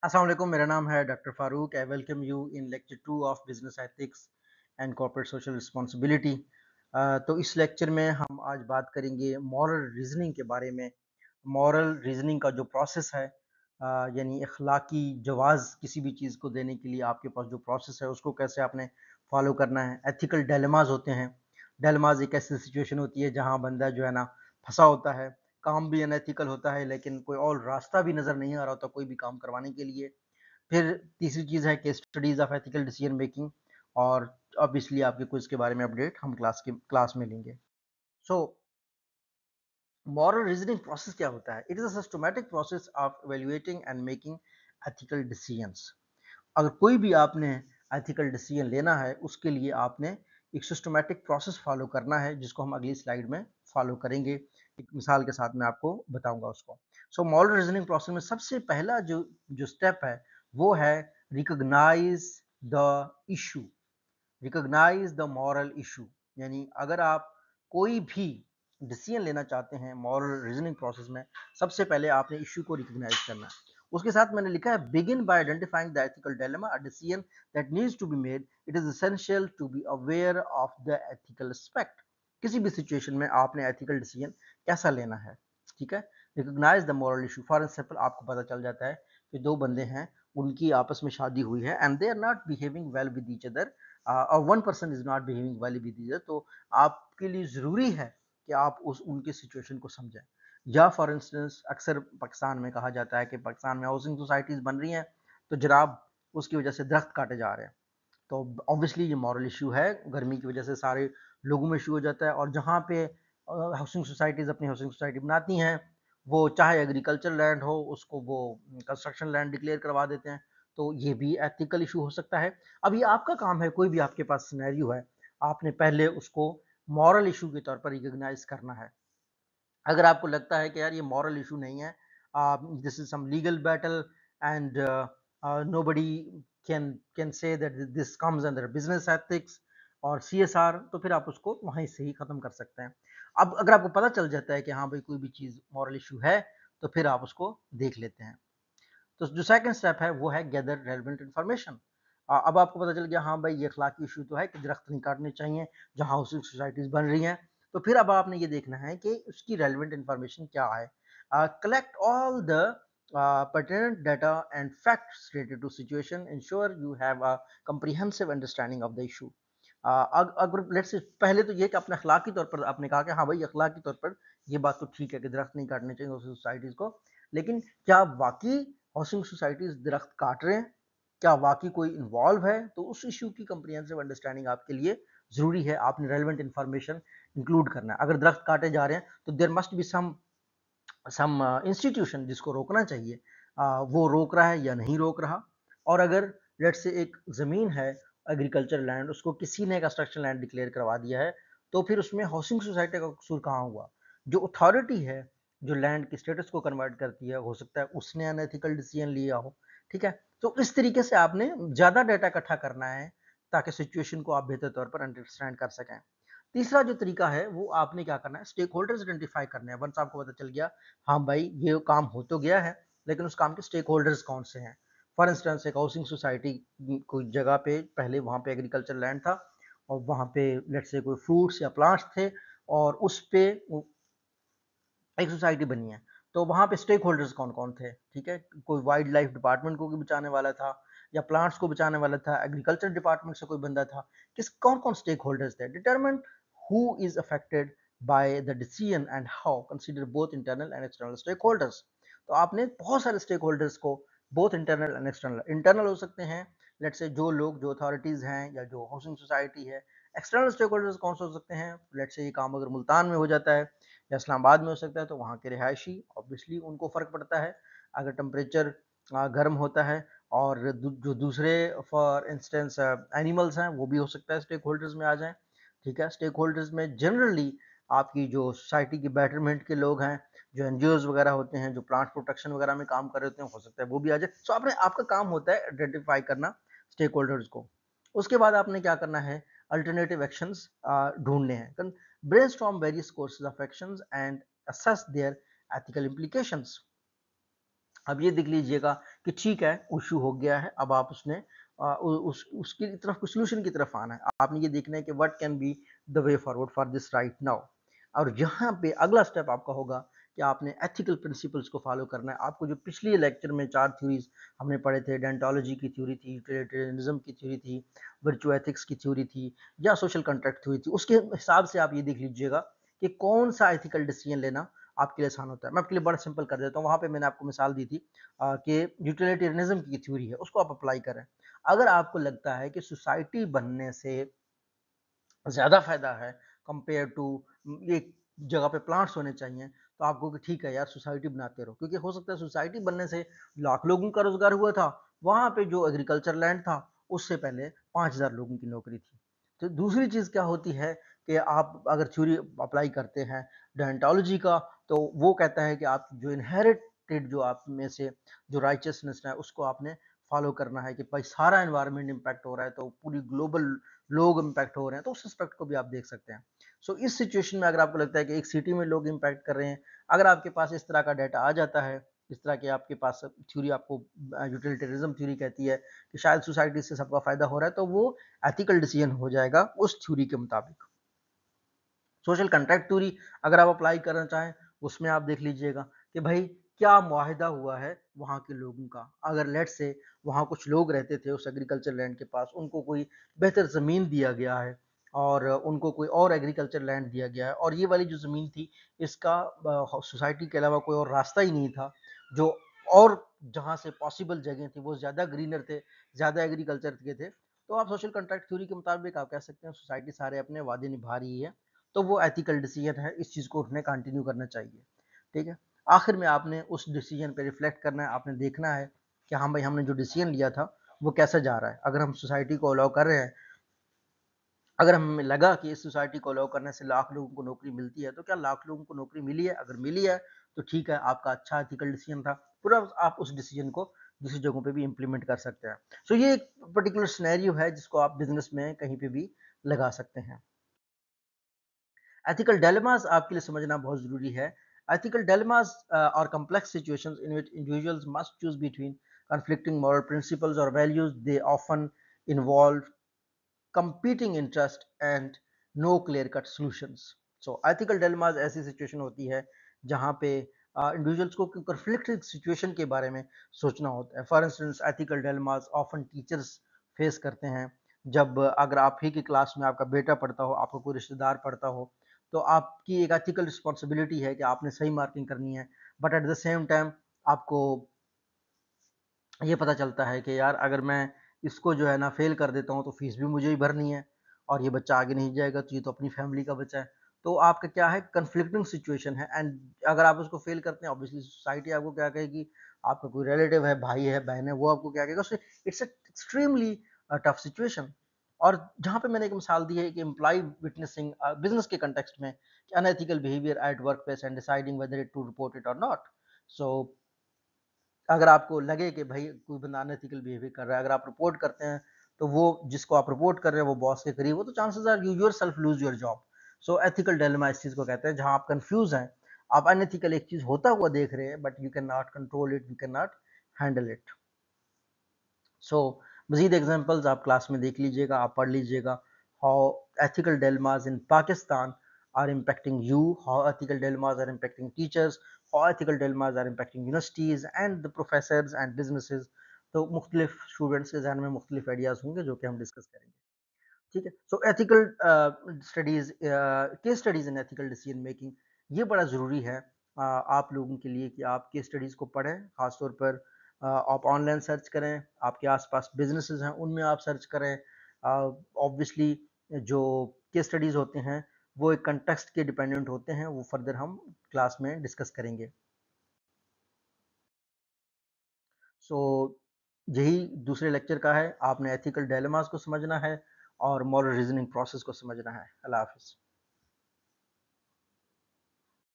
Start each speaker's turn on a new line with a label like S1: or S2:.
S1: अस्सलाम वालेकुम, मेरा नाम है doctor Farooq. I welcome you in lecture 2 of business ethics and corporate social responsibility. तो इस लेक्चर में हम आज बात करेंगे मॉरल रीजनिंग के बारे में। मॉरल रीजनिंग का जो प्रोसेस है, यानी अखलाकी जवाज़ किसी भी चीज़ को देने के लिए आपके पास जो प्रोसेस है उसको कैसे आपने फॉलो करना है। एथिकल डायलेमास होते हैं। डायलेमास एक ऐसी सिचुएशन होती है जहाँ बंदा जो है ना फंसा होता है, काम भी अनएथिकल होता है लेकिन कोई और रास्ता भी नज़र नहीं आ रहा होता कोई भी काम करवाने के लिए। फिर तीसरी चीज़ है case studies of ethical decision making. और ऑब्वियसली आपके क्विज के बारे में अपडेट हम क्लास में लेंगे। सो मॉरल रीजनिंग प्रोसेस क्या होता है? It is a systematic process of evaluating and making ethical decisions. अगर कोई भी आपने एथिकल डिसीजन लेना है उसके लिए आपने एक सिस्टमैटिक प्रोसेस फॉलो करना है जिसको हम अगली स्लाइड में फॉलो करेंगे। एक मिसाल के साथ मैं आपको बताऊंगा उसको। सो मॉरल रीजनिंग प्रोसेस में सबसे पहला जो जो स्टेप है वो है recognise the issue. Recognise the moral issue, यानी अगर आप कोई भी डिसीजन लेना चाहते हैं मॉरल रीजनिंग प्रोसेस में, सबसे पहले आपने इशू को रिकॉग्नाइज करना है। उसके साथ मैंने लिखा है begin by identifying the ethical dilemma, a decision that needs to be made, it is essential to be aware of the ethical aspect. किसी भी सिचुएशन में आपने एथिकल डिसीजन कैसा लेना है, ठीक है। Recognise the moral issue, for example आपको पता चल जाता है कि दो बंदे हैं, उनकी आपस में शादी हुई है and they are not behaving well with each other, और one person is not behaving well with each other, तो आपके लिए ज़रूरी है कि आप उस उनकी सिचुएशन को समझें। या फॉर इंस्टेंस अक्सर पाकिस्तान में कहा जाता है कि पाकिस्तान में हाउसिंग सोसाइटीज़ बन रही हैं तो जनाब उसकी वजह से दरख्त काटे जा रहे हैं। तो ऑब्वियसली ये मॉरल इशू है, गर्मी की वजह से सारे लोगों में इशू हो जाता है। और जहाँ पे हाउसिंग सोसाइटीज़ अपनी हाउसिंग सोसाइटी बनाती हैं, वो चाहे एग्रीकल्चर लैंड हो उसको वो कंस्ट्रक्शन लैंड डिक्लेयर करवा देते हैं। तो ये भी एथिकल इशू हो सकता है। अब ये आपका काम है, कोई भी आपके पास सिनेरियो है, आपने पहले उसको मॉरल इशू के तौर पर रिकॉग्नाइज करना है। अगर आपको लगता है कि यार ये मॉरल इशू नहीं है, this is some legal battle and nobody can say that this comes under business ethics और सीएसआर, तो फिर आप उसको वहीं से ही खत्म कर सकते हैं। अब अगर आपको पता चल जाता है कि हाँ भाई कोई भी चीज़ मॉरल इशू है, तो फिर आप उसको देख लेते हैं। तो जो सेकंड स्टेप है वो है गैदर रेलेवेंट इन्फॉर्मेशन। अब आपको पता चल गया हाँ भाई ये अखलाकी इशू तो है कि दरख्त नहीं काटने चाहिए जहाँ हाउसिंग सोसाइटीज बन रही हैं। तो फिर अब आपने ये देखना है कि उसकी रेलेवेंट इन्फॉर्मेशन क्या है। Collect all the pertinent data and facts related to situation, ensure you have a comprehensive understanding of the issue। अगर लेट्स से पहले तो ये कि अपने अखलाकी तौर पर आपने कहा कि हाँ भाई अखलाकी तौर पर ये बात तो ठीक है कि दरख्त नहीं काटने चाहिए सोसाइटीज को, लेकिन क्या वाकई हाउसिंग सोसाइटीज दरख्त काट रहे हैं, क्या वाकई कोई इन्वॉल्व है? तो उस इशू की कंप्रिहेंसिव अंडरस्टैंडिंग आपके लिए जरूरी है। आपने रेलेवेंट इन्फॉर्मेशन इंक्लूड करना है। अगर दरख्त काटे जा रहे हैं तो there must be some institution जिसको रोकना चाहिए, वो रोक रहा है या नहीं रोक रहा। और अगर लेट से एक ज़मीन है एग्रीकल्चर लैंड, उसको किसी ने कंस्ट्रक्शन लैंड डिक्लेयर करवा दिया है, तो फिर उसमें हाउसिंग सोसाइटी का कसूर कहाँ हुआ? जो अथॉरिटी है जो लैंड की स्टेटस को कन्वर्ट करती है, हो सकता है उसने अनएथिकल डिसीजन लिया हो। ठीक है, तो इस तरीके से आपने ज़्यादा डाटा इकट्ठा करना है ताकि सिचुएशन को आप बेहतर तौर पर अंडरस्टैंड कर सकें। तीसरा जो तरीका है वो आपने क्या करना है, स्टेक होल्डर्स आइडेंटिफाई करने हैं। वंस आपको पता चल गया हाँ भाई ये काम हो तो गया है, लेकिन उस काम के स्टेक होल्डर्स कौन से हैं। फॉर इंस्टेंस एक हाउसिंग सोसाइटी कोई जगह पे पहले वहाँ पे एग्रीकल्चर लैंड था और वहाँ पे लेट्स से कोई फ्रूट्स या प्लांट्स थे और उस पे एक सोसाइटी बनी है। तो वहाँ पे स्टेक होल्डर्स कौन कौन थे, ठीक है। कोई वाइल्ड लाइफ डिपार्टमेंट को भी बचाने वाला था या प्लांट्स को बचाने वाला था, एग्रीकल्चर डिपार्टमेंट से कोई बंदा था, किस कौन कौन स्टेक होल्डर्स थे। Determine who is affected by the decision and how, consider both internal and external stakeholders. तो आपने बहुत सारे स्टेक होल्डर्स को, both internal and external, internal हो सकते हैं लेट से जो लोग जो अथॉरिटीज हैं या जो हाउसिंग सोसाइटी है। एक्सटर्नल स्टेक होल्डर्स कौन से हो सकते हैं, लेट से ये काम अगर मुल्तान में हो जाता है या इस्लामाबाद में हो सकता है तो वहाँ के रिहायशी ऑब्वियसली उनको फ़र्क पड़ता है। अगर टेम्परेचर गर्म होता है और जो दूसरे फॉर इंस्टेंस एनिमल्स हैं वो भी हो सकता है स्टेक होल्डर्स में आ जाएं। ठीक है, स्टेक होल्डर्स में जनरली आपकी जो सोसाइटी की बेटरमेंट के लोग हैं, जो एनजीओज वगैरह होते हैं, जो प्लांट प्रोटेक्शन वगैरह में काम कर रहे होते हैं, हो सकता है वो भी आ जाए। सो आपने आपका काम होता है आइडेंटिफाई करना स्टेक होल्डर्स को। उसके बाद आपने क्या करना है, अल्टरनेटिव एक्शंस ढूंढने हैं। brainstorm various courses of actions and assess their ethical implications। अब ये देख लीजिएगा कि ठीक है, इश्यू हो गया है, अब आप उसने उसकी तरफ सोल्यूशन की तरफ आना है। आपने ये देखना है कि what can be the way forward for this right now. और यहाँ पे अगला स्टेप आपका होगा कि आपने एथिकल प्रिंसिपल्स को फॉलो करना है। आपको जो पिछले लेक्चर में 4 थ्योरीज हमने पढ़े थे, डेंटोलॉजी की थ्योरी थी, यूटिलिटेरियनिज्म की थ्योरी थी, वर्चुअल एथिक्स की थ्योरी थी, या सोशल कॉन्ट्रैक्ट थ्योरी थी, उसके हिसाब से आप ये देख लीजिएगा कि कौन सा एथिकल डिसीजन लेना आपके लिए आसान होता है। मैं आपके लिए बड़ा सिंपल कर देता हूँ। वहाँ पे मैंने आपको मिसाल दी थी कि यूटिलिटेरियनिज्म की थ्योरी है, उसको आप अप्लाई करें। अगर आपको लगता है कि सोसाइटी बनने से ज़्यादा फायदा है कंपेयर टू एक जगह पे प्लांट्स होने चाहिए, तो आपको कि ठीक है यार, सोसाइटी बनाते रहो, क्योंकि हो सकता है सोसाइटी बनने से लाख लोगों का रोजगार हुआ था, वहां पे जो एग्रीकल्चर लैंड था उससे पहले 5,000 लोगों की नौकरी थी। तो दूसरी चीज क्या होती है कि आप अगर थ्योरी अप्लाई करते हैं डेंटोलॉजी का, तो वो कहता है कि आप जो इनहेरिटेड जो आप में से जो राइचियसनेस है उसको आपने फॉलो करना है कि भाई सारा एनवायरनमेंट इम्पैक्ट हो रहा है, तो पूरी ग्लोबल लोग इम्पैक्ट हो रहे हैं, तो उस एस्पेक्ट को भी आप देख सकते हैं। सो इस सिचुएशन में अगर आपको लगता है कि एक सिटी में लोग इम्पैक्ट कर रहे हैं, अगर आपके पास इस तरह का डाटा आ जाता है, इस तरह की आपके पास थ्योरी आपको यूटिलिटेरिज्म थ्योरी कहती है कि शायद सोसाइटी से सबका फायदा हो रहा है, तो वो एथिकल डिसीजन हो जाएगा उस थ्योरी के मुताबिक। सोशल कॉन्ट्रैक्ट थ्योरी अगर आप अप्लाई करना चाहें, उसमें आप देख लीजिएगा कि भाई क्या मुआहिदा हुआ है वहाँ के लोगों का। अगर लेट से वहाँ कुछ लोग रहते थे उस एग्रीकल्चर लैंड के पास, उनको कोई बेहतर ज़मीन दिया गया है और उनको कोई और एग्रीकल्चर लैंड दिया गया है, और ये वाली जो ज़मीन थी इसका सोसाइटी के अलावा कोई और रास्ता ही नहीं था, जो और जहाँ से पॉसिबल जगह थी वो ज़्यादा ग्रीनर थे, ज़्यादा एग्रीकल्चर के थे, तो आप सोशल कॉन्ट्रैक्ट थ्योरी के मुताबिक आप कह सकते हैं सोसाइटी सारे अपने वादे निभा रही है, तो वो एथिकल डिसीजन है, इस चीज़ को उन्हें कंटिन्यू करना चाहिए। ठीक है, आखिर में आपने उस डिसीजन पे रिफ्लेक्ट करना है, आपने देखना है कि हाँ भाई, हमने जो डिसीजन लिया था वो कैसा जा रहा है। अगर हम सोसाइटी को अलाउ कर रहे हैं, अगर हमें लगा कि इस सोसाइटी को अलाउ करने से लाख लोगों को नौकरी मिलती है, तो क्या लाख लोगों को नौकरी मिली है? अगर मिली है तो ठीक है, आपका अच्छा एथिकल डिसीजन था। पूरा आप उस डिसीजन को दूसरी जगहों पे भी इम्प्लीमेंट कर सकते हैं। सो ये एक पर्टिकुलर सिनेरियो है जिसको आप बिजनेस में कहीं पे भी लगा सकते हैं। एथिकल dilemmas आपके लिए समझना बहुत ज़रूरी है। Ethical dilemmas are complex situations in which individuals must choose between conflicting moral principles or values. They often involve competing interest and no clear cut solutions. So ethical dilemmas ऐसी situation होती है जहाँ पे इंडिविजुअल्स को conflicting situation के बारे में सोचना होता है। For instance ethical dilemmas often teachers face करते हैं। जब अगर आप ही की क्लास में आपका बेटा पढ़ता हो, आपका कोई रिश्तेदार पढ़ता हो, तो आपकी एक एथिकल रिस्पॉन्सिबिलिटी है कि आपने सही मार्किंग करनी है, but at the same time आपको ये पता चलता है कि यार अगर मैं इसको जो है ना फेल कर देता हूँ तो फीस भी मुझे ही भरनी है, और ये बच्चा आगे नहीं जाएगा, तो ये तो अपनी फैमिली का बच्चा है। तो आपका क्या है, कन्फ्लिक्टिंग सिचुएशन है, एंड अगर आप उसको फेल करते हैं, ऑब्वियसली सोसाइटी आपको क्या कहेगी, आपका कोई रिलेटिव है, भाई है, बहन है, वो आपको क्या कहेगा। It's extremely tough situation. और जहाँ पे मैंने एक मिसाल दी है कि एम्प्लॉय विटनेसिंग बिजनेस के कंटेक्स्ट में unethical behaviour at workplace and deciding whether it to report it और नॉट। सो अगर आपको लगे कि भाई कोई बंदा अनएथिकल बिहेवियर कर रहा है, अगर आप रिपोर्ट करते हैं, तो वो जिसको आप रिपोर्ट कर रहे हैं वो बॉस के करीब हो, तो chances are you yourself lose your job. So ethical dilemma इस चीज को कहते हैं जहां आप कंफ्यूज हैं, आप अनएथिकल एक चीज होता हुआ देख रहे हैं, but you can not control it, you can not handle it. So मजीद एग्जांपल्स आप क्लास में देख लीजिएगा, आप पढ़ लीजिएगा। How ethical dilemmas in Pakistan are impacting you, how ethical dilemmas are impacting teachers, how ethical dilemmas are impacting universities and the professors and businesses। तो मुख्तलिफ स्टूडेंट्स के जहन में मुख्तलिफ आइडियाज़ होंगे जो कि हम डिस्कस करेंगे। ठीक है, so ethical studies, case studies in ethical decision making, ये बड़ा ज़रूरी है आप लोगों के लिए कि आप केस स्टडीज़ को पढ़ें। ख़ासतौर पर आप ऑनलाइन सर्च करें, आपके आसपास बिजनेसेस हैं उनमें आप सर्च करें। ऑब्वियसली जो केस स्टडीज़ होते हैं वो एक कंटेक्स्ट के डिपेंडेंट होते हैं, वो फर्दर हम क्लास में डिस्कस करेंगे। सो यही दूसरे लेक्चर का है, आपने एथिकल डायलेमास को समझना है और मॉरल रीजनिंग प्रोसेस को समझना है। अल्लाह हाफिज़।